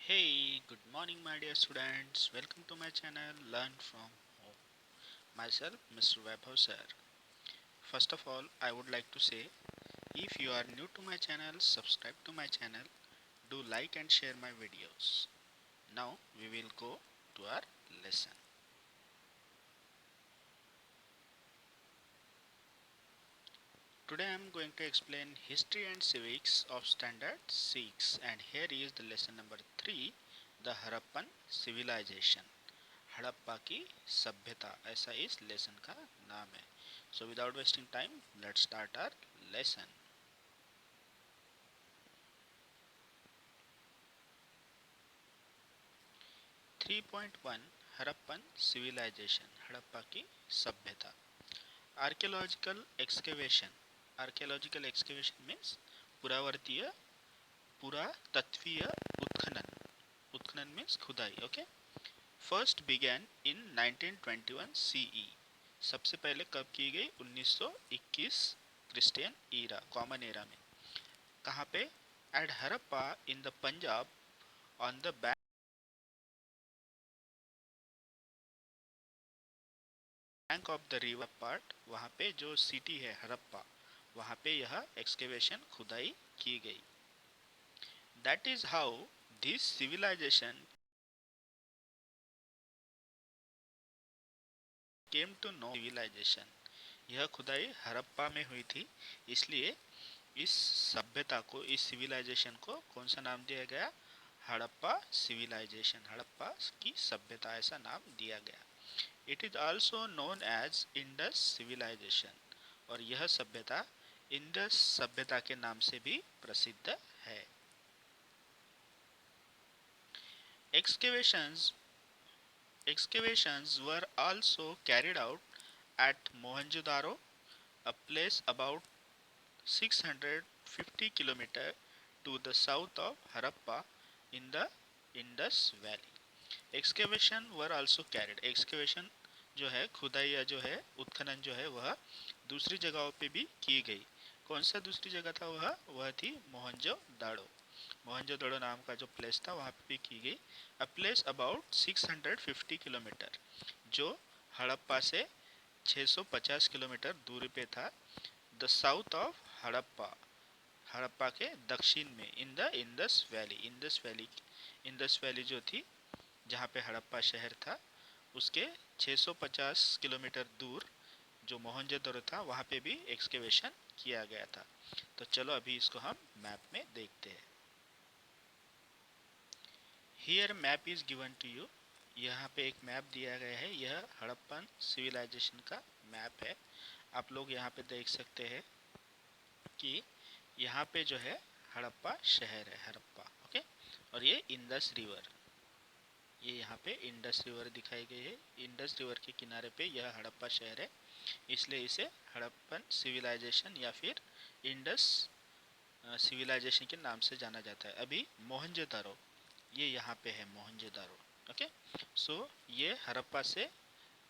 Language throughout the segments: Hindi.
Hey, good morning, my dear students. Welcome to my channel Learn from Home. Myself, Mr. Vaibhav sir. First of all, I would like to say if you are new to my channel, subscribe to my channel, do like and share my videos. Now, we will go to our lesson. Today, I am going to explain History and Civics of Standard 6, and here is the lesson number 3, the Harappan Civilization. Harappa की सभ्यता, ऐसा इस लेसन का नाम है. So without wasting time let's start our lesson. 3.1 Harappan civilisation, Harappa की सभ्यता. Archaeological excavation. Archaeological excavation means पुरावर्तीय पुरातत्वीय उत्खनन. उत्खनन मीन्स खुदाई. Okay. First began in 1921 CE. सबसे पहले कब की गई? 1921 क्रिश्चियन ईरा, कॉमन एरा में. कहाँ पे? At Harappa in the Punjab on the bank of the river part. वहाँ पे जो सिटी है हरप्पा, वहाँ पे यह एक्सकेवेशन खुदाई की गई. That is how this civilisation came to know civilisation. यह खुदाई हरप्पा में हुई थी, इसलिए इस सभ्यता को, इस सिविलाइजेशन को कौन सा नाम दिया गया? हड़प्पा सिविलाइजेशन, हड़प्पा की सभ्यता, ऐसा नाम दिया गया. It is also known as Indus civilisation. और यह सभ्यता इंडस सभ्यता के नाम से भी प्रसिद्ध है. Excavations excavations were also carried out at Mohenjo-daro, a place about 650 km to the south of Harappa in the Indus Valley. Excavation were also carried. Excavation जो है, खुदाई या जो है उत्खनन जो है, वह दूसरी जगहों पे भी की गई. कौन सा दूसरी जगह था? वह थी मोहनजो दाड़ो. मोहनजो दाड़ो नाम का जो प्लेस था, वहाँ पे भी की गई. अ प्लेस अबाउट 650 किलोमीटर, जो हड़प्पा से 650 किलोमीटर दूरी पे था. The south of Harappa, Harappa के दक्षिण में. In the Indus valley, Indus valley जो थी, जहाँ पे हड़प्पा शहर था, उसके 650 किलोमीटर दूर जो मोहनजोदड़ो था, वहाँ पे भी एक्सकेवेशन किया गया था. तो चलो अभी इसको हम मैप में देखते हैं. Here map is given to you. यहाँ पे एक मैप दिया गया है. यह हड़प्पन सिविलाइजेशन का मैप है. आप लोग यहाँ पे देख सकते हैं कि यहाँ पे जो है हड़प्पा शहर है, हड़प्पा. ओके. और ये इंडस रिवर, ये यहाँ पे इंडस रिवर दिखाई गई है. इंडस रिवर के किनारे पे यह हड़प्पा शहर है, इसलिए इसे हड़प्पन सिविलाइजेशन या फिर इंडस सिविलाइजेशन के नाम से जाना जाता है. अभी मोहनजोदारो, ये यहाँ पे है मोहनजोदारो. ओके. सो ये हड़प्पा से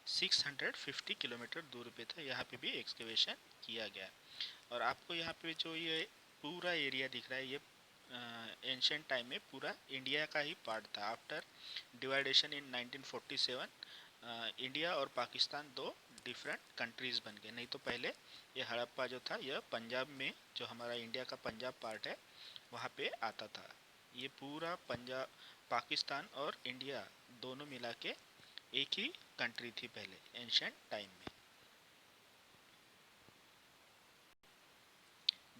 650 किलोमीटर दूर पे था. यहाँ पे भी एक्सकेवेशन किया गया. और आपको यहाँ पे जो ये पूरा एरिया दिख रहा है, ये एंशिएंट टाइम में पूरा इंडिया का ही पार्ट था. आफ्टर डिवाइडेशन इन 1947 इंडिया और पाकिस्तान दो डिफरेंट कंट्रीज बन गए. नहीं तो पहले ये हड़प्पा जो था, यह पंजाब में, जो हमारा इंडिया का पंजाब पार्ट है, वहाँ पे आता था. ये पूरा पंजाब, पाकिस्तान और इंडिया दोनों मिला के एक ही कंट्री थी पहले एंशिएंट टाइम में.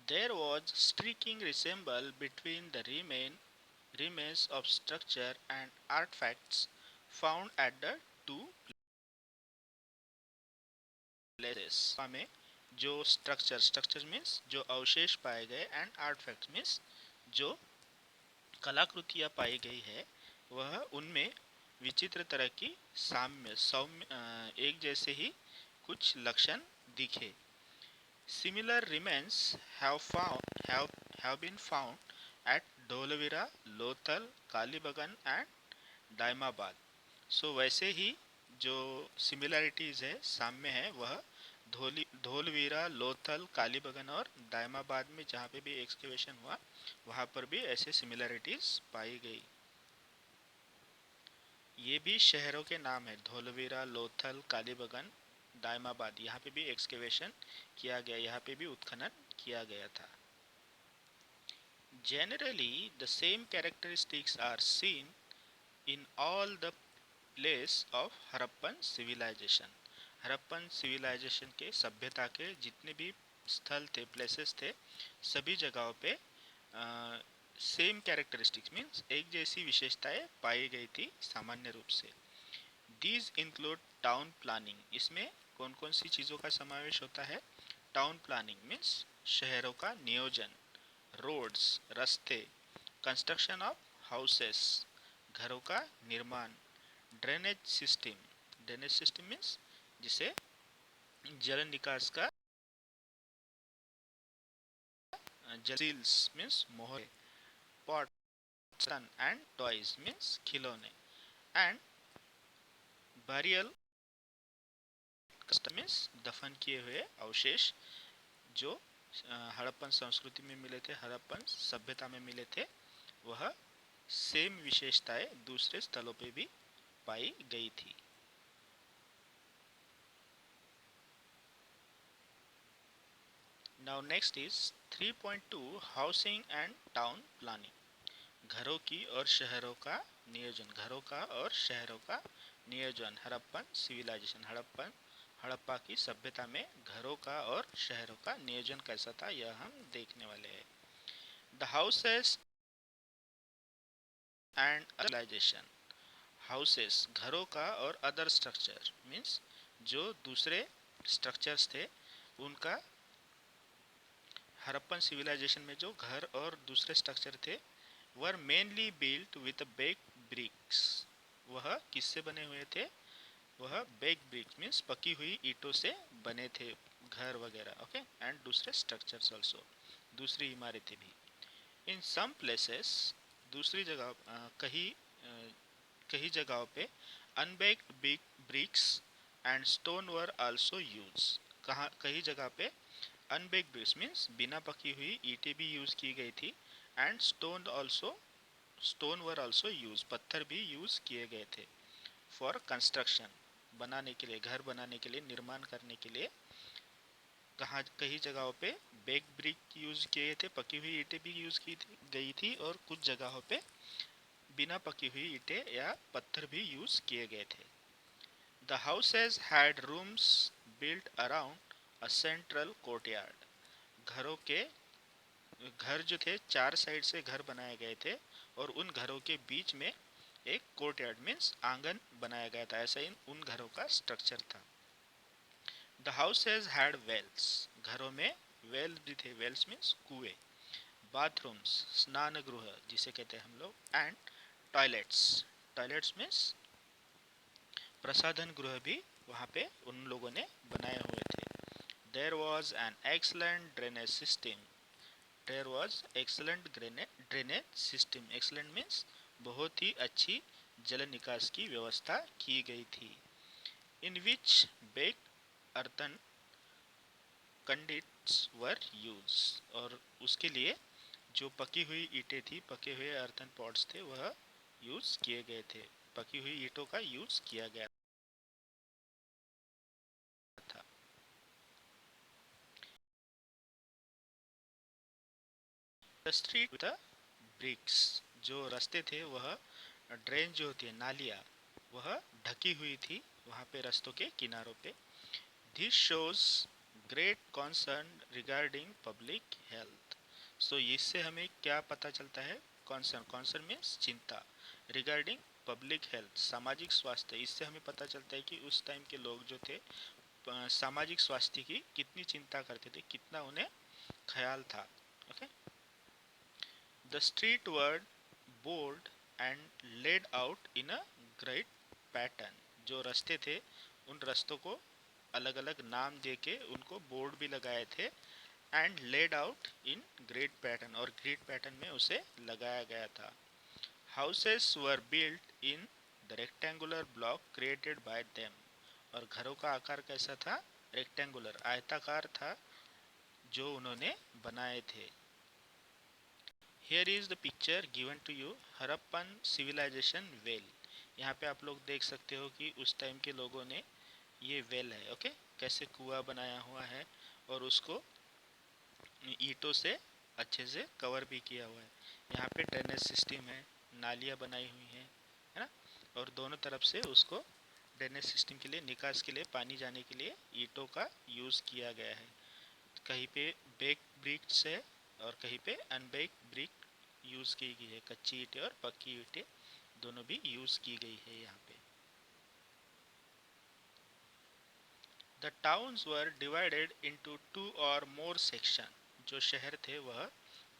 There was striking resemble between the remains of structure and artifacts found at the two places. में जो स्ट्रक्चर मीन्स जो अवशेष पाए गए, एंड आर्टिफैक्ट्स मीन्स जो कलाकृतियाँ पाई गई है, वह उनमें विचित्र तरह की साम्य सौम्य एक जैसे ही कुछ लक्षण दिखे. Similar remains have been found at Dholavira, Lothal, Kalibagan and Daimabad. So वैसे ही जो सिमिलरिटीज है, साम्य है, वह धोलवीरा, लोथल, कालीबगन और दायमाबाद में जहाँ पे भी एक्सकेवेशन हुआ, वहाँ पर भी ऐसे सिमिलरिटीज पाई गई. ये भी शहरों के नाम है, धोलवीरा, लोथल, कालीबंगन, दायमाबाद। यहाँ पे भी एक्सकेवेशन किया गया, यहाँ पे भी उत्खनन किया गया था। Generally, the same characteristics are seen in all the place of Harappan civilization। Harappan civilization के सभ्यता के जितने भी स्थल थे, प्लेसेस थे, सभी जगहों पे सेम कैरेक्टरिस्टिक्स मीन्स एक जैसी विशेषताएं पाई गई थी सामान्य रूप से। These include town planning. इसमें कौन कौन सी चीज़ों का समावेश होता है? टाउन प्लानिंग मीन्स शहरों का नियोजन, रोड्स रास्ते, कंस्ट्रक्शन ऑफ हाउसेस घरों का निर्माण, ड्रेनेज सिस्टम मीन्स जिसे जल निकास का, सील्स मीन्स मोहरे, पॉट्स एंड टॉयज मीन्स खिलौने, एंड बरियल मीन्स दफन किए हुए अवशेष जो हड़प्पन संस्कृति में मिले थे, हड़प्पन सभ्यता में मिले थे, वह सेम विशेषताएं दूसरे स्थलों पे भी पाई गई थी। Now next is 3.2 housing and town planning. घरों की और शहरों का नियोजन, घरों का और शहरों का नियोजन, हड़प्पन सिविलाइजेशन, हड़प्पा की सभ्यता में घरों का और शहरों का नियोजन कैसा था, यह हम देखने वाले हैं। The houses and civilisation. Houses घरों का और अदर स्ट्रक्चर मीन्स जो दूसरे स्ट्रक्चर्स थे उनका, हड़प्पन सिविलाइजेशन में जो घर और दूसरे स्ट्रक्चर थे were mainly built with bake bricks. वह किससे बने हुए थे? वह बेक ब्रिक्स मीन्स पकी हुई ईंटों से बने थे घर वगैरह, ओके, एंड दूसरे स्ट्रक्चर्स ऑल्सो, दूसरी इमारतें भी। इन सम प्लेसेस, दूसरी जगह कई जगहों पे unbaked big bricks and stone were also use. कहाँ कई जगह पे अनबेक्ड ब्रिक्स मीन्स बिना पकी हुई ईंटें भी यूज की गई थी, and stone were also use, पत्थर भी यूज किए गए थे फॉर कंस्ट्रक्शन, बनाने के लिए, घर बनाने के लिए, निर्माण करने के लिए। कहाँ कई जगहों पे बेक ब्रिक यूज किए थे, पकी हुई ईंटें भी यूज की गई थी, और कुछ जगहों पे बिना पकी हुई ईंटें या पत्थर भी यूज किए गए थे। The houses had rooms built around a central courtyard. घरों के घर जो थे, चार साइड से घर बनाए गए थे, और उन घरों के बीच में एक कोर्टयार्ड मीन्स आंगन बनाया गया था। ऐसा ही उन घरों का स्ट्रक्चर था। The houses had wells. घरों में वेल भी थे, वेल्स मीन्स कुएं, बाथरूम्स स्नान गृह जिसे कहते हैं हम लोग, एंड टॉयलेट्स मीन्स प्रसाधन गृह भी वहाँ पे उन लोगों ने बनाए हुए थे। There was an excellent drainage system. There was excellent drainage system, excellent means बहुत ही अच्छी जल निकास की व्यवस्था की गई थी। इन विच बेक अर्थन कंडिट्स वर यूज, और उसके लिए जो पकी हुई ईंटें थी, पके हुए अर्थन पॉट्स थे, वह यूज किए गए थे, पकी हुई ईंटों का यूज किया गया था। द स्ट्रीट विद ब्रिक्स, जो रास्ते थे वह, ड्रेन जो होती है नालियाँ, वह ढकी हुई थी वहाँ पे रास्तों के किनारों पे। This shows great concern regarding public health. So इससे हमें क्या पता चलता है? कॉन्सर्न मीन्स चिंता, रिगार्डिंग पब्लिक हेल्थ सामाजिक स्वास्थ्य। इससे हमें पता चलता है कि उस टाइम के लोग जो थे सामाजिक स्वास्थ्य की कितनी चिंता करते थे, कितना उन्हें ख्याल था। Okay, the street were bold and laid out in a great pattern. जो रास्ते थे उन रास्तों को अलग अलग नाम देके उनको बोर्ड भी लगाए थे, and laid out in great pattern, और ग्रेट पैटर्न में उसे लगाया गया था। Houses were built in the rectangular block created by them, और घरों का आकार कैसा था? रेक्टेंगुलर, आयताकार था जो उन्होंने बनाए थे। Here is the picture given to you, Harappan civilization well. यहाँ पे आप लोग देख सकते हो कि उस टाइम के लोगों ने, ये वेल है, ओके, कैसे कुआं बनाया हुआ है और उसको ईंटों से अच्छे से कवर भी किया हुआ है। यहाँ पे ड्रेनेज सिस्टम है, नालियाँ बनाई हुई हैं, है ना, और दोनों तरफ से उसको ड्रेनेज सिस्टम के लिए, निकास के लिए, पानी जाने के लिए ईंटों का यूज़ किया गया है। कहीं पे बेक ब्रिक्स है और कहीं पे अनबेक ब्रिक यूज़ की गई है, कच्ची ईंटें और पक्की ईंटें दोनों भी यूज़ की गई है यहाँ पे। The towns were divided into 2 or more section. जो शहर थे वह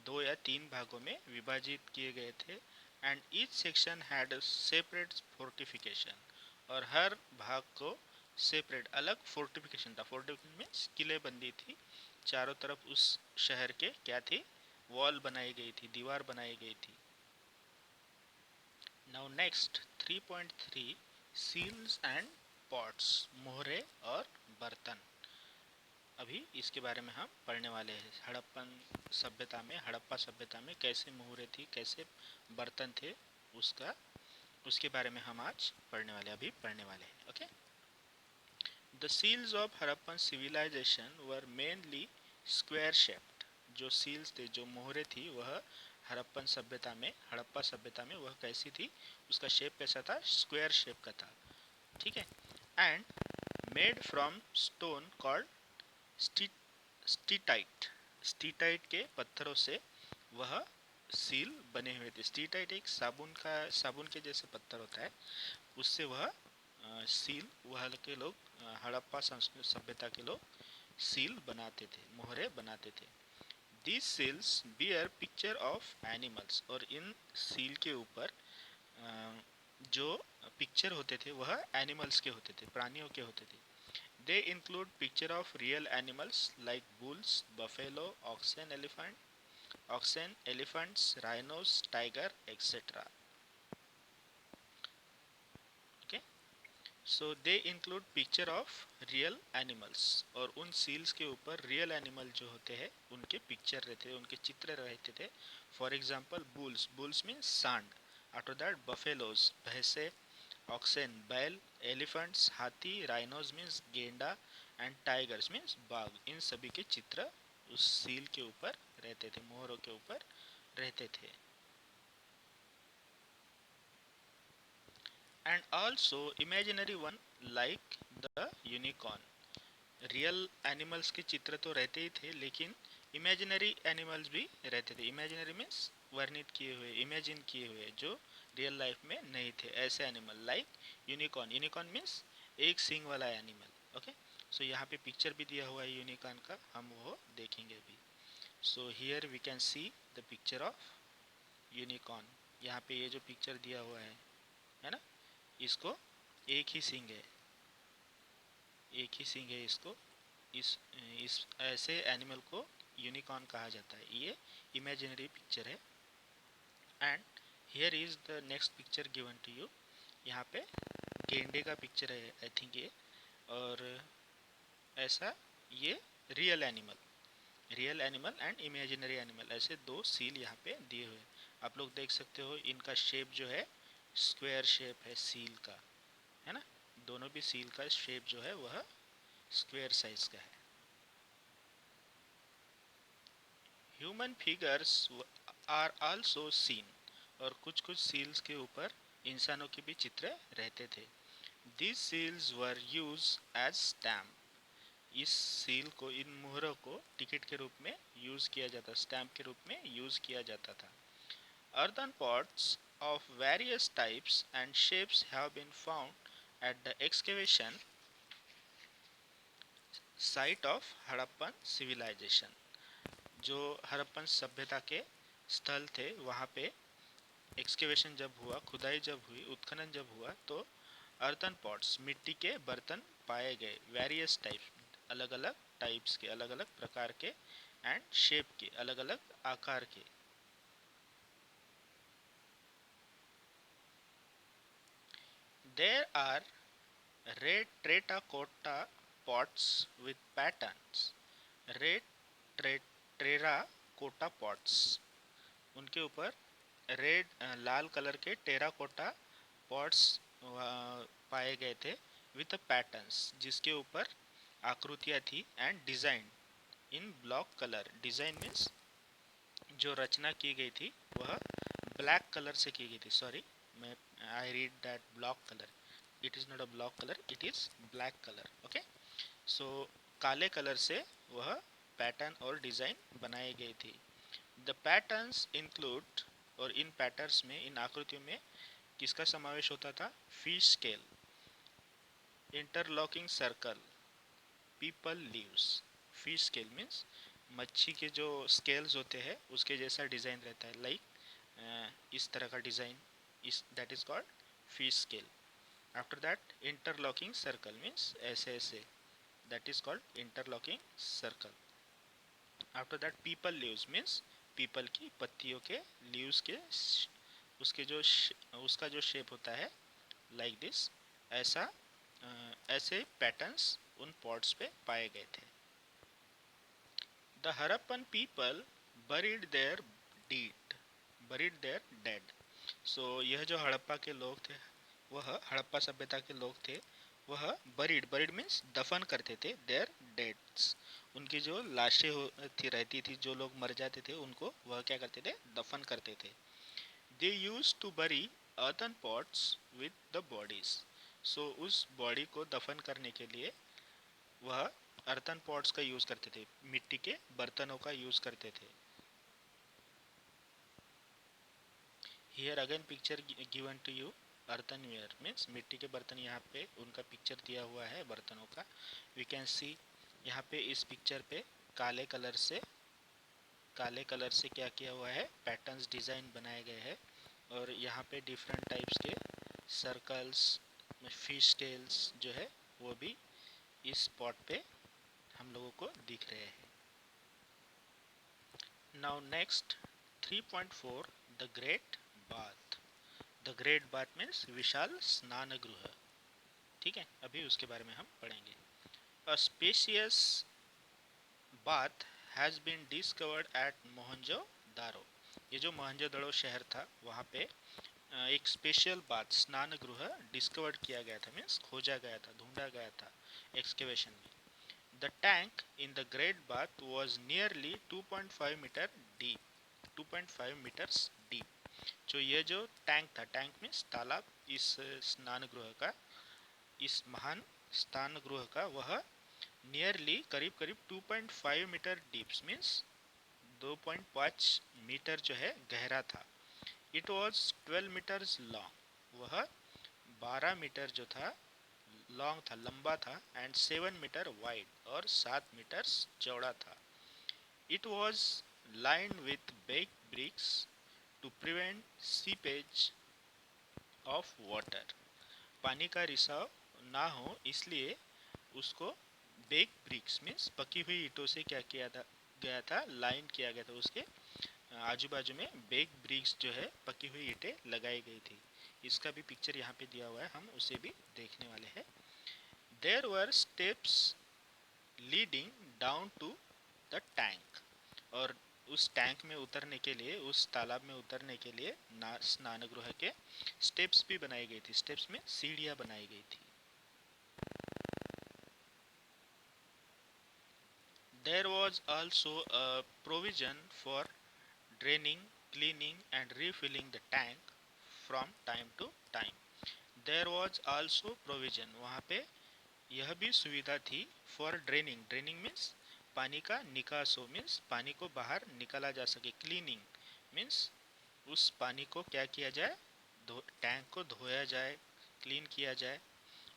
2 या 3 भागों में विभाजित किए गए थे। And each section had separate fortification, और हर भाग को सेपरेट अलग फोर्टिफिकेशन था। फोर्टिफिकेशन मीन्स किलेबंदी थी। चारों तरफ उस शहर के क्या थी, वॉल बनाई गई थी, दीवार बनाई गई थी। Now next 3.3, seals and pots, मोहरे और बर्तन। अभी इसके बारे में हम पढ़ने वाले हैं। हड़प्पा सभ्यता में कैसे मोहरे थी, कैसे बर्तन थे, उसके बारे में हम आज अभी पढ़ने वाले हैं। Okay, the seals of Harappan civilisation were mainly square shaped. जो सील्स थे, जो मोहरे थी, वह हड़प्पा सभ्यता में वह कैसी थी, उसका शेप कैसा था, स्क्वायर शेप का था। ठीक है, and made from stone called steatite. Steatite के पत्थरों से वह सील बने हुए थे। स्टीटाइट एक साबुन के जैसे पत्थर होता है, उससे वह सील, वह के लोग, हड़प्पा संस्कृति सभ्यता के लोग सील बनाते थे, मोहरे बनाते थे। This seals bear picture of animals, और इन सील के ऊपर जो पिक्चर होते थे वह एनिमल्स के होते थे, प्राणियों के होते थे। They include picture of real animals like bulls, buffalo, oxen, elephants, rhinos, tiger, etc. Okay, so they include picture of real animals, और उन सील्स के ऊपर रियल एनिमल जो होते हैं उनके पिक्चर रहते थे, उनके चित्र रहते थे। फॉर एग्जाम्पल बुल्स मीन्स सांड, आफ्टर दैट बफेलोज भैंसे, ऑक्सेन बैल, एलिफेंट्स हाथी, राइनोज मीन्स गेंडा, एंड टाइगर्स मीन्स बाघ। इन सभी के चित्र उस सील के ऊपर रहते थे, मोहरों के ऊपर रहते थे। And also imaginary one like the unicorn. Real animals के चित्र तो रहते ही थे, लेकिन इमेजिनरी एनिमल्स भी रहते थे। इमेजिनरी मीन्स वर्णित किए हुए, इमेजिन किए हुए, जो रियल लाइफ में नहीं थे, ऐसे animal like unicorn. Unicorn means एक सींग वाला एनिमल। ओके, सो यहाँ पे पिक्चर भी दिया हुआ है यूनिकॉर्न का, हम वो देखेंगे अभी। So here we can see the picture of unicorn. यहाँ पे ये जो पिक्चर दिया हुआ है ना, इसको एक ही सींग है, इसको, इस ऐसे एनिमल को यूनिकॉर्न कहा जाता है। ये इमेजिनरी पिक्चर है। And here is the next picture given to you. यहाँ पे गेंडे का पिक्चर है आई थिंक ये, और ऐसा ये real animal and imaginary animal, ऐसे दो सील यहाँ पे दिए हुए। आप लोग देख सकते हो इनका शेप जो है स्क्वायर शेप है सील का, है ना। दोनों भी सील का शेप जो है वह स्क्वायर साइज का है। Human figures are also seen, और कुछ सील्स के ऊपर इंसानों के भी चित्र रहते थे। This seals were use as stamp. इस सील को, इन मुहरों को टिकट के रूप में यूज किया जाता, स्टैम्प के रूप में यूज किया जाता था। Earthen pots of various types and shapes have been found at the excavation site of Harappan civilization। जो हड़प्पन सभ्यता के स्थल थे, वहाँ पे एक्सकेवेशन जब हुआ, खुदाई जब हुई, उत्खनन जब हुआ, तो अर्थन पॉट्स, मिट्टी के बर्तन पाए गए। वेरियस टाइप्स, अलग अलग टाइप्स के, अलग अलग प्रकार के, एंड शेप के, अलग अलग आकार के। There are red terracotta pots with patterns। Red terracotta pots, उनके ऊपर रेड लाल कलर के टेराकोटा पॉट्स पाए गए थे विथ पैटर्न्स, जिसके ऊपर आकृतियाँ थी, and design in block colour. Design means जो रचना की गई थी वह ब्लैक कलर से की गई थी। सॉरी, मैं I read that block colour, it is not a block colour, it is black colour. Okay, so काले कलर से वह पैटर्न और डिज़ाइन बनाई गई थी। द पैटर्न्स इंक्लूड, और इन पैटर्न्स में, इन आकृतियों में किसका समावेश होता था? Fish scale, interlocking circle, people leaves. Fish scale means मच्छी के जो स्केल्स होते हैं उसके जैसा डिज़ाइन रहता है, लाइक इस तरह का डिज़ाइन, इस that is called fish scale. After that interlocking circle means ऐसे ऐसे, that is called interlocking circle. After that people leaves means people की पत्तियों के लीव्स के उसके जो उसका जो शेप होता है लाइक दिस, ऐसा ऐसे पैटर्न्स उन पॉट्स पे पाए गए थे। The Harappan people buried their dead, buried their dead. So यह जो हड़प्पा के लोग थे, वह हड़प्पा सभ्यता के लोग थे, वह buried, buried means दफन करते थे their deads। उनकी जो लाशें थी रहती थी, जो लोग मर जाते थे उनको वह क्या करते थे? दफन करते थे। They used to bury earthen pots with the bodies। So उस बॉडी को दफन करने के लिए वह अर्थन पॉट्स का यूज करते थे, मिट्टी के बर्तनों का यूज करते थे। Here again picture given to you, earthenware means मिट्टी के बर्तन, यहाँ पे उनका पिक्चर दिया हुआ है बर्तनों का। वी कैन सी यहाँ पे इस पिक्चर पे काले कलर से क्या किया हुआ है? पैटर्न्स, डिज़ाइन बनाए गए हैं, और यहाँ पे डिफरेंट टाइप्स के सर्कल्स, फिश टेल्स जो है वो भी इस पॉट पे हम लोगों को दिख रहे हैं। Now next 3.4, the Great Bath। The Great Bath means विशाल स्नान गृह। ठीक है, अभी उसके बारे में हम पढ़ेंगे। A spacious bath has been discovered at Mohenjodaro. ये जो मोहनजोदड़ो शहर था वहाँ पे एक स्पेशल बाथ, स्नान गृह डिस्कवर्ड किया गया था, मीन्स खोजा गया था, ढूंढा गया था एक्सकेवेशन में। The tank in the Great Bath was nearly 2.5 meter deep, 2.5 meters deep। जो ये जो टैंक था, टैंक मीन्स तालाब, इस स्नान गृह का, इस महान स्नान गृह का, वह नियरली करीब करीब 2.5 मीटर डीप मीन्स 2.5 मीटर जो है गहरा था। इट वॉज 12 मीटर्स लॉन्ग, वह 12 मीटर जो था लॉन्ग था, लंबा था, एंड 7 मीटर वाइड, और 7 मीटर चौड़ा था। It was lined with baked bricks to prevent seepage of water। पानी का रिसाव ना हो इसलिए उसको बेक ब्रिक्स मीन्स पकी हुई ईंटों से क्या किया था गया था? लाइन किया गया था, उसके आजू बाजू में बेक ब्रिक्स जो है पकी हुई ईंटें लगाई गई थी। इसका भी पिक्चर यहाँ पे दिया हुआ है, हम उसे भी देखने वाले हैं। There were steps leading down to the tank। और उस टैंक में उतरने के लिए, उस तालाब में उतरने के लिए स्नान गृह के स्टेप्स भी बनाई गई थी। स्टेप्स में सीढ़ियाँ बनाई गई थी। There was also a provision for draining, cleaning and refilling the tank from time to time। There was also provision, वहाँ पे यह भी सुविधा थी, फॉर ड्रेनिंग, ड्रेनिंग मीन्स पानी का निकास हो, मीन्स पानी को बाहर निकाला जा सके। क्लीनिंग मीन्स उस पानी को क्या किया जाए? टैंक को धोया जाए, क्लीन किया जाए।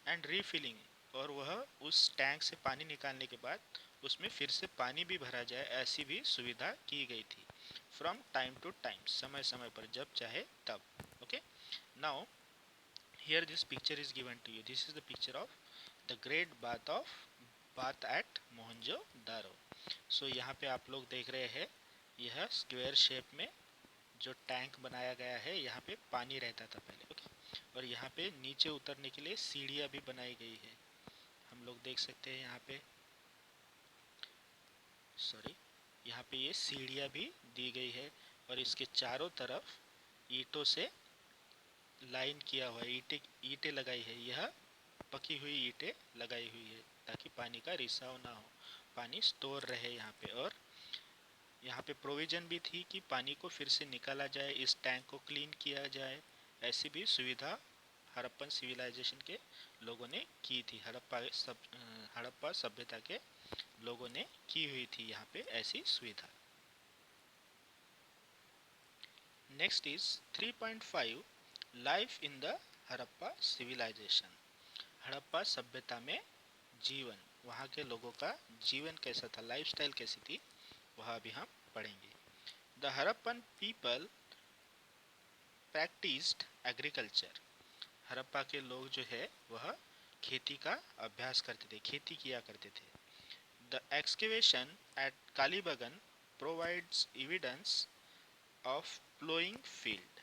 एंड रीफिलिंग, और वह उस टैंक से पानी निकालने के बाद उसमें फिर से पानी भी भरा जाए, ऐसी भी सुविधा की गई थी। फ्रॉम टाइम टू टाइम, समय समय पर, जब चाहे तब। Okay, now here this picture is given to you. This is the picture of the great bath at Mohenjodaro. So यहाँ पे आप लोग देख रहे हैं, यह स्क्वायर शेप में जो टैंक बनाया गया है, यहाँ पे पानी रहता था पहले। ओके, और यहाँ पे नीचे उतरने के लिए सीढ़ियाँ भी बनाई गई है, हम लोग देख सकते हैं यहाँ पे। सॉरी, यहाँ पे ये सीढ़ियाँ भी दी गई है, और इसके चारों तरफ ईंटों से लाइन किया हुआ है, ईंटें ईंटें लगाई है, यह पकी हुई ईंटें लगाई हुई है ताकि पानी का रिसाव ना हो, पानी स्टोर रहे यहाँ पे। और यहाँ पे प्रोविजन भी थी कि पानी को फिर से निकाला जाए, इस टैंक को क्लीन किया जाए, ऐसी भी सुविधा हड़प्पन सिविलाइजेशन के लोगों ने की थी। हड़प्पा सभ्यता के लोगों ने की हुई थी यहाँ पे ऐसी सुविधा। Next is 3.5 life in the Harappa civilisation. Harappa सभ्यता में जीवन, वहाँ के लोगों का जीवन कैसा था, लाइफस्टाइल कैसी थी, वह अभी हम पढ़ेंगे। The Harappan people practised agriculture. Harappa के लोग जो है वह खेती का अभ्यास करते थे, खेती किया करते थे। The excavation at Kalibangan provides evidence of ploughing field.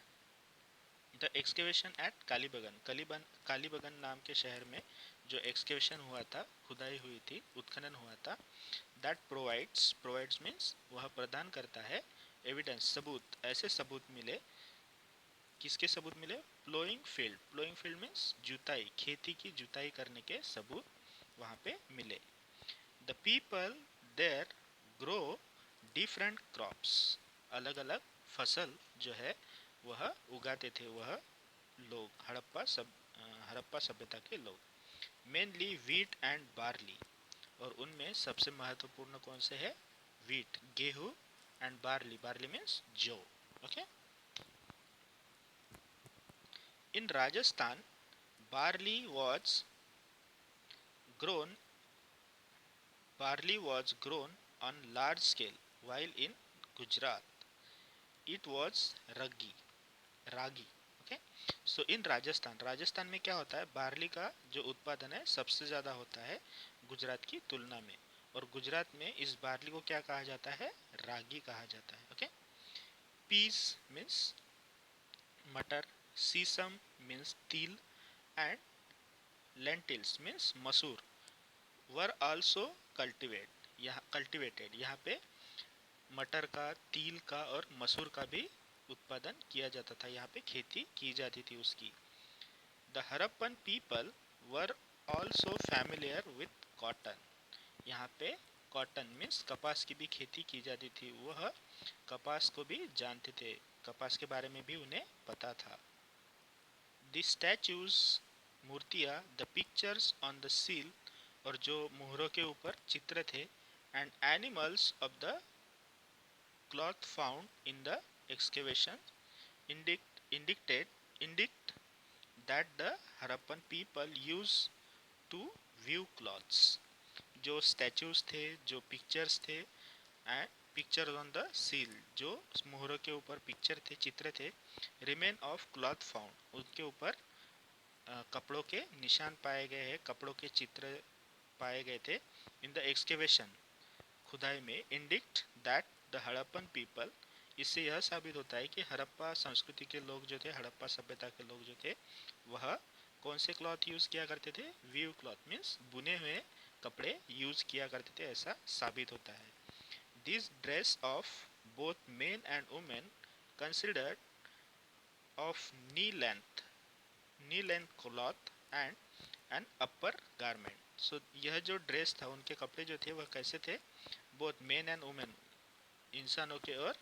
The excavation at Kalibangan नाम के शहर में जो एक्सकेवेशन हुआ था, खुदाई हुई थी, उत्खनन हुआ था, दैट प्रोवाइड्स मीन्स वह प्रदान करता है, एविडेंस सबूत, ऐसे सबूत मिले, किसके सबूत मिले, प्लोइंग फील्ड मीन्स जुताई, खेती की जुताई करने के सबूत वहाँ पे मिले। The people there grow different crops. अलग अलग फसल जो है वह उगाते थे वह लोग, हड़प्पा सभ्यता के लोग। मेनली वीट एंड बार्ली, और उनमें सबसे महत्वपूर्ण कौन से है, वीट गेहूं एंड बार्ली, बार्ली मीन्स जौ। Okay. In Rajasthan barley was grown barley was grown on large scale, while in Gujarat it was ragi. Okay. So in Rajasthan में क्या होता है, बार्ली का जो उत्पादन है सबसे ज़्यादा होता है गुजरात की तुलना में, और गुजरात में इस बार्ली को क्या कहा जाता है, रागी कहा जाता है। ओके। पीस मीन्स मटर, सीसम मीन्स तिल, एंड लेंटिल्स मीन्स मसूर वर आल्सो कल्टिवेटेड। यहाँ पे मटर का, तिल का और मसूर का भी उत्पादन किया जाता था, यहाँ पे खेती की जाती थी उसकी। The Harappan people were also familiar with cotton. यहाँ पे कॉटन मीन्स कपास की भी खेती की जाती थी, वह कपास को भी जानते थे, कपास के बारे में भी उन्हें पता था। द स्टैचूज, मूर्तियाँ, the pictures on the seal, और जो मुहरों के ऊपर चित्र थे, and animals of the cloth found in the excavation indicate that the Harappan people use to view clothes. जो स्टैचूज थे, जो पिक्चर्स थे, and picture on the seal, जो मुहरों के ऊपर पिक्चर थे, चित्र थे, रिमेन ऑफ क्लॉथ फाउंड, उनके ऊपर कपड़ों के निशान पाए गए हैं, कपड़ों के चित्र पाए गए थे, इन द एक्सकेवेशन, खुदाई में, indict that the Harappan people, इससे यह साबित होता है कि हड़प्पा संस्कृति के लोग जो थे, हड़प्पा सभ्यता के लोग जो थे, वह कौन से क्लॉथ यूज़ किया करते थे, वीव क्लॉथ मीन्स बुने हुए कपड़े यूज़ किया करते थे, ऐसा साबित होता है। This dress of both men and women considered of knee length cloth and an upper garment. So यह जो ड्रेस था, उनके कपड़े जो थे वह कैसे थे, बोथ मेन एंड वुमेन, इंसानों के और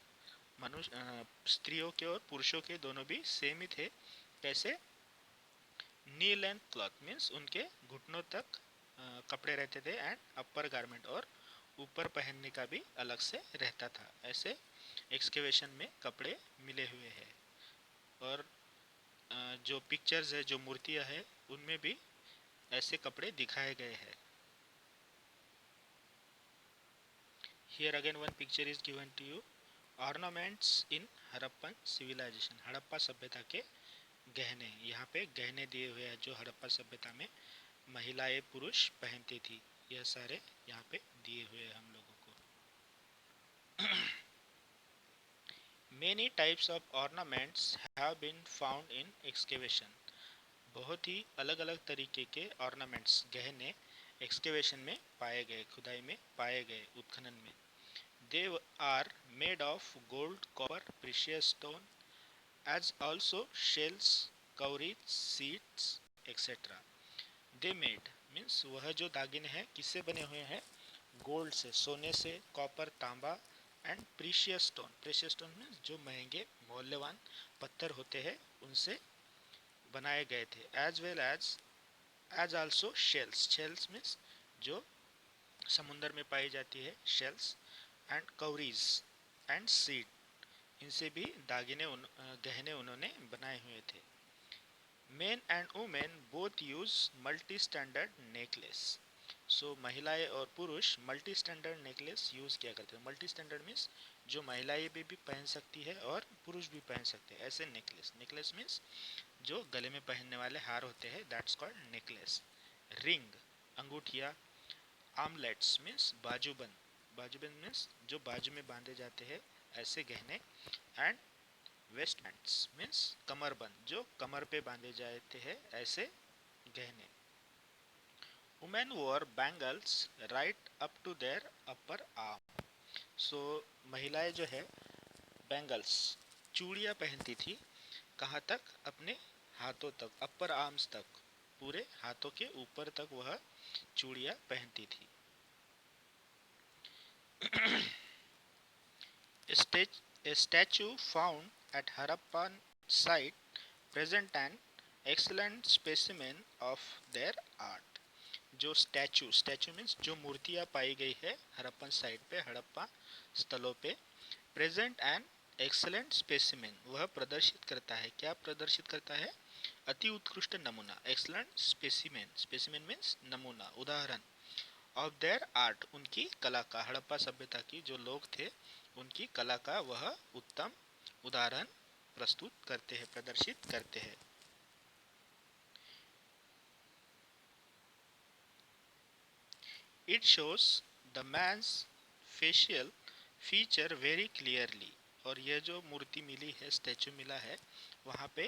मनुष्य, स्त्रियों के और पुरुषों के दोनों भी सेम ही थे। कैसे, नी लेंथ क्लॉथ मीन्स उनके घुटनों तक कपड़े रहते थे, एंड अपर गारमेंट, और ऊपर पहनने का भी अलग से रहता था। ऐसे एक्सकेवेशन में कपड़े मिले हुए हैं। और जो पिक्चर्स है, जो मूर्तियां हैं, उनमें भी ऐसे कपड़े दिखाए गए हैं। Here again one picture is given to you. Ornaments in Harappan civilisation, Harappa सभ्यता के गहने, यहाँ पे गहने दिए हुए हैं जो हड़प्पा सभ्यता में महिलाएं पुरुष पहनती थी, यह सारे यहाँ पे दिए हुए हैं हम लोगों को। Many types of ornaments have been found in excavation. बहुत ही अलग अलग तरीके के ऑर्नामेंट्स, गहने एक्सकेवेशन में पाए गए, खुदाई में पाए गए, उत्खनन में। They are made of gold, copper, precious stone, as also shells, कौरी, seeds etcetera. They made means वह जो दागिने हैं किससे बने हुए हैं? गोल्ड से, सोने से, कॉपर, तांबा and precious stone. Precious stone means जो महंगे मूल्यवान पत्थर होते हैं उनसे बनाए गए थे। As well as also shells. Shells means जो समुद्र में पाई जाती है, shells and cowries and seed, इनसे भी दागिने गहने उन्होंने बनाए हुए थे। Men and women both use multi standard necklace. So महिलाएं और पुरुष मल्टी स्टैंडर्ड नेकलेस यूज किया करते हैं। मल्टी स्टैंडर्ड मीन्स जो महिलाएं भी पहन सकती है और पुरुष भी पहन सकते हैं, ऐसे नेकलेस। नेकलेस मीन्स जो गले में पहनने वाले हार होते हैं, दैट्स कॉल्ड नेकलेस। रिंग अंगूठिया। आर्मलेट्स मीन्स बाजूबंद। बाजूबंद मीन्स जो बाजू में बांधे जाते हैं ऐसे गहने। एंड वेस्टबैंड्स मीन्स कमरबंद, जो कमर पे बांधे जाते हैं ऐसे गहने। Women wore bangles right up to their upper arm. So महिलाएं जो है बैंगल्स, चूड़ियां पहनती थी। कहाँ तक? अपने हाथों तक, अपर आर्म्स तक, पूरे हाथों के ऊपर तक वह चूड़ियां पहनती थी। A statue found at Harappan site present an excellent specimen of their art. जो स्टैचू मीन्स जो मूर्तियां पाई गई है हड़प्पन साइट पे, हड़प्पा स्थलों पे, प्रेजेंट एन एक्सलेंट स्पेसिमेन, वह प्रदर्शित करता है, क्या प्रदर्शित करता है? अति उत्कृष्ट नमूना। एक्सलेंट स्पेसिमेन, स्पेसिमेन मीन्स नमूना, उदाहरण। ऑफ देयर आर्ट, उनकी कला का, हड़प्पा सभ्यता की जो लोग थे उनकी कला का वह उत्तम उदाहरण प्रस्तुत करते हैं, प्रदर्शित करते हैं। It shows the man's facial feature very clearly. और यह जो मूर्ति मिली है, स्टैचू मिला है, वहाँ पे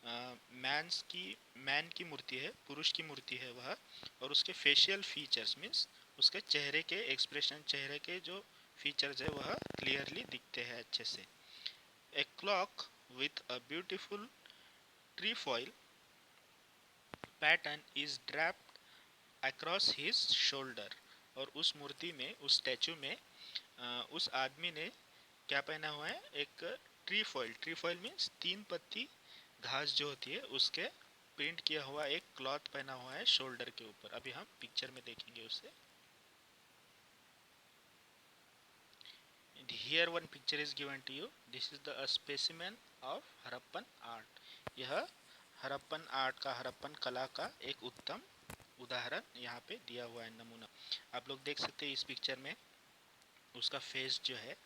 मैन की मूर्ति है, पुरुष की मूर्ति है वह, और उसके फेशियल फीचर्स मीन्स उसके चेहरे के एक्सप्रेशन, चेहरे के जो फीचर्स है वह क्लियरली दिखते हैं अच्छे से। A cloak with a beautiful trefoil pattern is draped across his shoulder. और उस मूर्ति में, उस स्टैचू में उस आदमी ने क्या पहना हुआ है? एक ट्रीफॉइल। ट्रीफॉइल मीन्स 3 पत्ती घास जो होती है उसके प्रिंट किया हुआ एक क्लॉथ पहना हुआ है शोल्डर के ऊपर। अभी हम पिक्चर में देखेंगे उसे। Here one picture is given to you. This is the specimen of Harappan art. यह हड़प्पन आर्ट का, हड़प्पन कला का एक उत्तम उदाहरण यहाँ पे दिया हुआ है, नमूना। आप लोग देख सकते हैं इस पिक्चर में उसका फेस जो है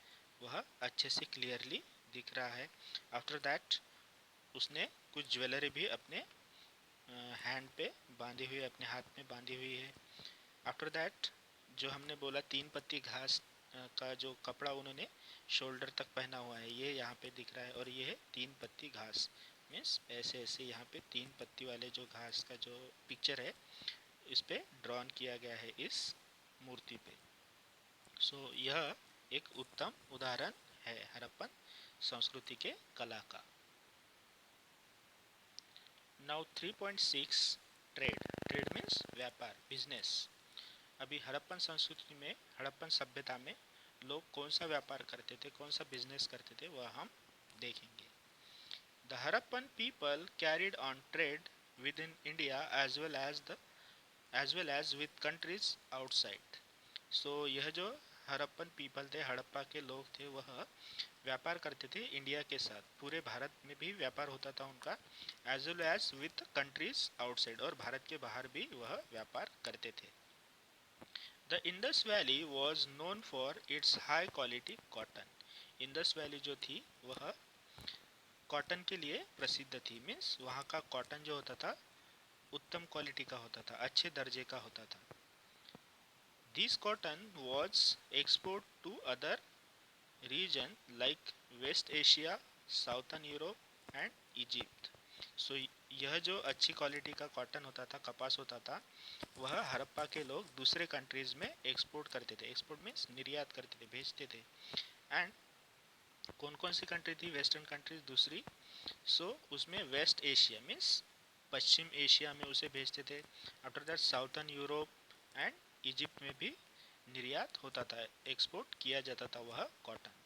वह अच्छे से क्लियरली दिख रहा है। आफ्टर दैट उसने कुछ ज्वेलरी भी अपने हैंड पे बांधी हुई है, अपने हाथ में बांधी हुई है। आफ्टर दैट जो हमने बोला 3 पत्ती घास का जो कपड़ा उन्होंने शोल्डर तक पहना हुआ है, ये यहाँ पे दिख रहा है। और ये है 3 पत्ती घास मीन्स ऐसे ऐसे यहाँ पे 3 पत्ती वाले जो घास का जो पिक्चर है इस पे ड्रॉन किया गया है इस मूर्ति पे। सो यह एक उत्तम उदाहरण है हड़प्पन संस्कृति के कला का। Now 3.6 trade. ट्रेड मीन्स व्यापार, बिजनेस। अभी हड़प्पन संस्कृति में, हड़प्पन सभ्यता में लोग कौन सा व्यापार करते थे, कौन सा बिजनेस करते थे, वह हम देखेंगे। The Harappan people carried on trade within India as well as with countries outside. So यह जो हड़प्पन पीपल थे, हड़प्पा के लोग थे, वह व्यापार करते थे इंडिया के साथ, पूरे भारत में भी व्यापार होता था उनका, as well as with countries outside, और भारत के बाहर भी वह व्यापार करते थे। The Indus Valley was known for its high quality cotton. Indus valley जो थी वह कॉटन के लिए प्रसिद्ध थी। मीन्स वहाँ का कॉटन जो होता था उत्तम क्वालिटी का होता था, अच्छे दर्जे का होता था। This cotton was export to other region like West Asia, Southern Europe and Egypt. So यह जो अच्छी क्वालिटी का कॉटन होता था, कपास होता था, वह हड़प्पा के लोग दूसरे कंट्रीज में एक्सपोर्ट करते थे। एक्सपोर्ट मीन्स निर्यात करते थे, भेजते थे। एंड कौन कौन सी कंट्री थी? वेस्टर्न कंट्रीज, दूसरी सो उसमें वेस्ट एशिया मीन्स पश्चिम एशिया में उसे भेजते थे। After that southern Europe and Egypt में भी निर्यात होता था, एक्सपोर्ट किया जाता था वह cotton.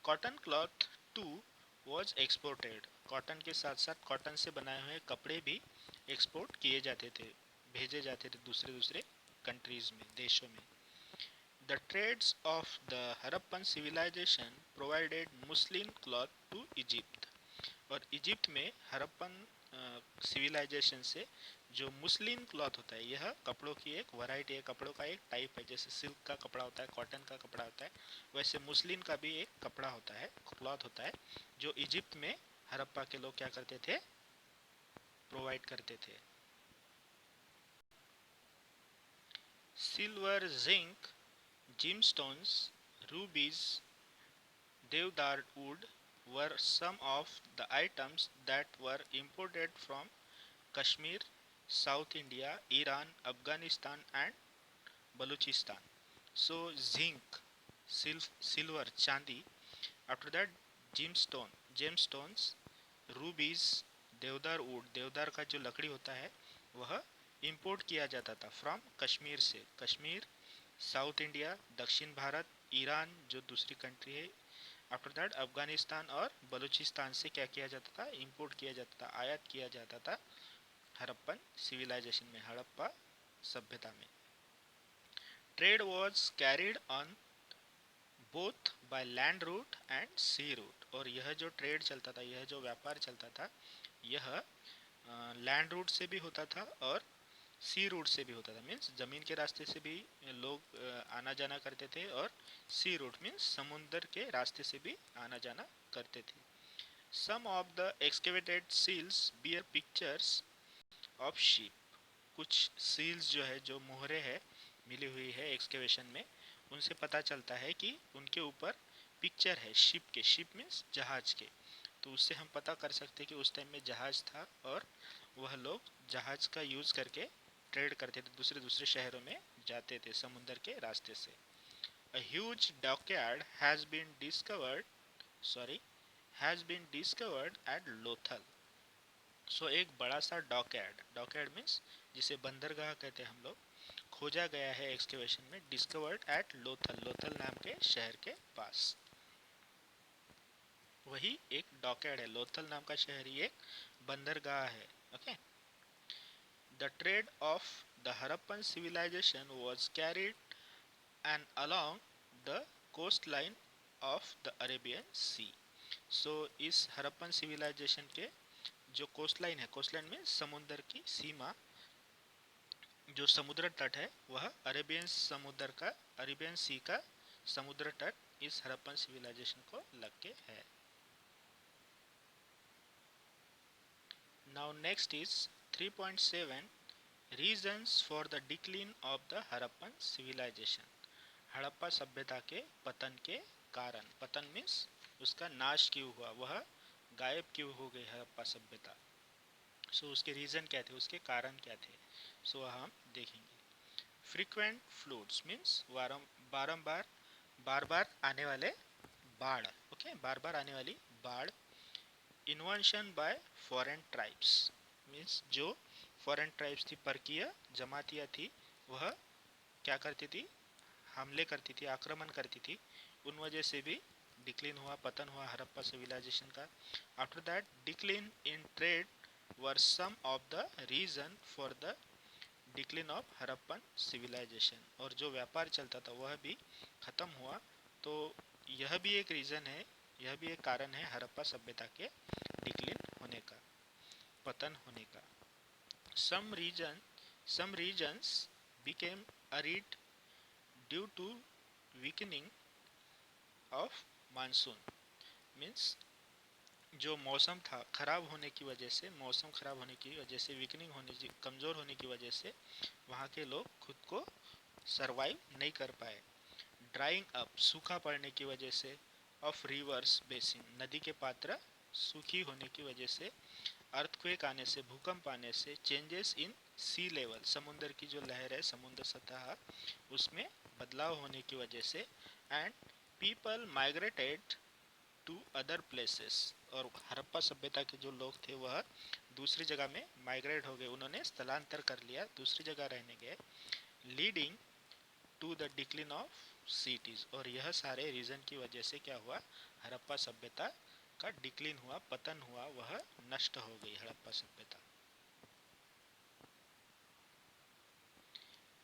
Cotton cloth too was exported. Cotton के साथ साथ कॉटन से बनाए हुए कपड़े भी एक्सपोर्ट किए जाते थे, भेजे जाते थे दूसरे दूसरे कंट्रीज में, देशों में। The trades of the Harappan civilization provided muslin cloth to Egypt। और इजिप्ट में हरप्पन सिविलाइजेशन से जो मुस्लिन क्लॉथ होता है, यह कपड़ों की एक वैरायटी है, कपड़ों का एक टाइप है। जैसे सिल्क का कपड़ा होता है, कॉटन का कपड़ा होता है, वैसे मुस्लिन का भी एक कपड़ा होता है, क्लॉथ होता है, जो इजिप्ट में हरप्पा के लोग क्या करते थे, प्रोवाइड करते थे। Silver, zinc, gemstones, rubies, Devdar wood were some of the items that were imported from Kashmir, South India, Iran, Afghanistan and Balochistan. So zinc, silver, chandi. After that gemstones, rubies, देवदार वुड, देवदार का जो लकड़ी होता है वह इंपोर्ट किया जाता था फ्रॉम कश्मीर से। कश्मीर, साउथ इंडिया, दक्षिण भारत, ईरान जो दूसरी कंट्री है, आफ्टर दैट अफगानिस्तान और बलूचिस्तान से क्या किया जाता था, इंपोर्ट किया जाता था, आयात किया जाता था हड़प्पन सिविलाइजेशन में, हड़प्पा सभ्यता में। Trade was carried on both by land route and sea route. और यह जो ट्रेड चलता था, यह जो व्यापार चलता था, यह लैंड रूट से भी होता था और सी रूट से भी होता था। मीन्स जमीन के रास्ते से भी लोग आना जाना करते थे, और सी रूट मीन्स समुद्र के रास्ते से भी आना जाना करते थे। Some of the excavated seals bear pictures of ship. कुछ सील्स जो है, जो मोहरे है मिली हुई है एक्सकेवेशन में, उनसे पता चलता है कि उनके ऊपर पिक्चर है शिप के। शिप मीन्स जहाज के। तो उससे हम पता कर सकते हैं कि उस टाइम में जहाज था और वह लोग जहाज का यूज करके ट्रेड करते थे, दूसरे दूसरे शहरों में जाते थे समुद्र के रास्ते से। A huge dockyard has been discovered at Lothal। सो एक बड़ा सा डॉकयार्ड, डॉकयार्ड मीन्स जिसे बंदरगाह कहते हैं हम लोग, खोजा गया है एक्सकेवेशन में, डिस्कवर्ड एट लोथल, लोथल नाम के शहर के पास। वही एक डॉकयार्ड है, लोथल नाम का शहर ही एक बंदरगाह है। Okay. The trade of the Harappan civilization was carried and along the coastline of the Arabian Sea। So इस हरप्पन सिविलाइजेशन के जो कोस्टलाइन है, कोस्टलाइन में समुद्र की सीमा, जो समुद्र तट है, वह अरेबियन समुद्र का, अरेबियन सी का समुद्र तट इस हरप्पन सिविलाइजेशन को लग के है। Now next is 3.7 reasons for the decline of the Harappan civilisation. Harappa सभ्यता के पतन के कारण। पतन मीन्स उसका नाश क्यों हुआ, वह गायब क्यों हो गई हड़प्पा सभ्यता। सो उसके रीजन क्या थे, उसके कारण क्या थे, सो हम देखेंगे। फ्रीक्वेंट फ्लूड्स मीन्स बारंबार बार बार आने वाले बाढ़। ओके, बार बार आने वाली बाढ़। Invention bye foreign tribes means जो फॉरेन ट्राइब्स थी, परकीय जमातियाँ थी, वह क्या करती थी, हमले करती थी, आक्रमण करती थी, उन वजह से भी डिक्लीन हुआ, पतन हुआ हड़प्पा सिविलाइजेशन का। After that decline in trade were some of the reason for the decline of Harappan civilisation. और जो व्यापार चलता था वह भी खत्म हुआ। तो यह भी एक रीजन है, यह भी एक कारण है हड़प्पा सभ्यता के डिक्लीन होने का, पतन होने का। some regions became arid due to weakening of monsoon। Means जो मौसम था खराब होने की वजह से, मौसम खराब होने की वजह से, वीकनिंग होने, कमज़ोर होने की वजह से वहाँ के लोग खुद को सरवाइव नहीं कर पाए। ड्राइंग अप, सूखा पड़ने की वजह से, ऑफ रिवर्स बेसिन, नदी के पात्र सूखी होने की वजह से, अर्थक्वेक आने से, भूकंप आने से, चेंजेस इन सी लेवल, समुद्र की जो लहर है, समुद्र सतह, उसमें बदलाव होने की वजह से, and people migrated to other places, और हड़प्पा सभ्यता के जो लोग थे वह दूसरी जगह में माइग्रेट हो गए, उन्होंने स्थलांतर कर लिया, दूसरी जगह रहने गए, leading to the decline of cities. और यह सारे रीजन की वजह से क्या हुआ, हड़प्पा सभ्यता का डिक्लिन हुआ, पतन हुआ, वह नष्ट हो गई हड़प्पा सभ्यता।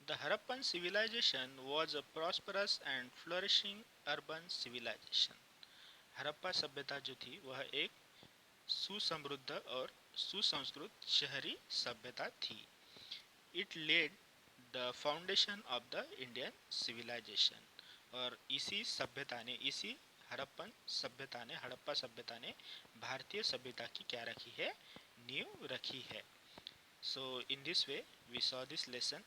The Harappan civilization was a prosperous and flourishing urban civilization. Harappa सभ्यता जो थी वह एक सुसमृद्ध और सुसंस्कृत शहरी सभ्यता थी। It laid the foundation of the Indian civilization। और इसी सभ्यता ने, इसी हड़प्पा सभ्यता ने भारतीय सभ्यता की क्या रखी है, नींव रखी है। So in this way we saw this lesson.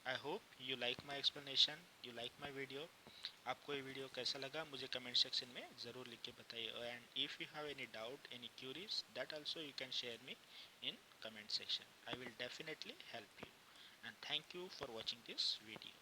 I hope you like my explanation, you like my video. आपको ये वीडियो कैसा लगा मुझे कमेंट सेक्शन में ज़रूर लिख के बताइए, and if you have any doubt, any queries, that also you can share me in comment section. I will definitely help you, and thank you for watching this video.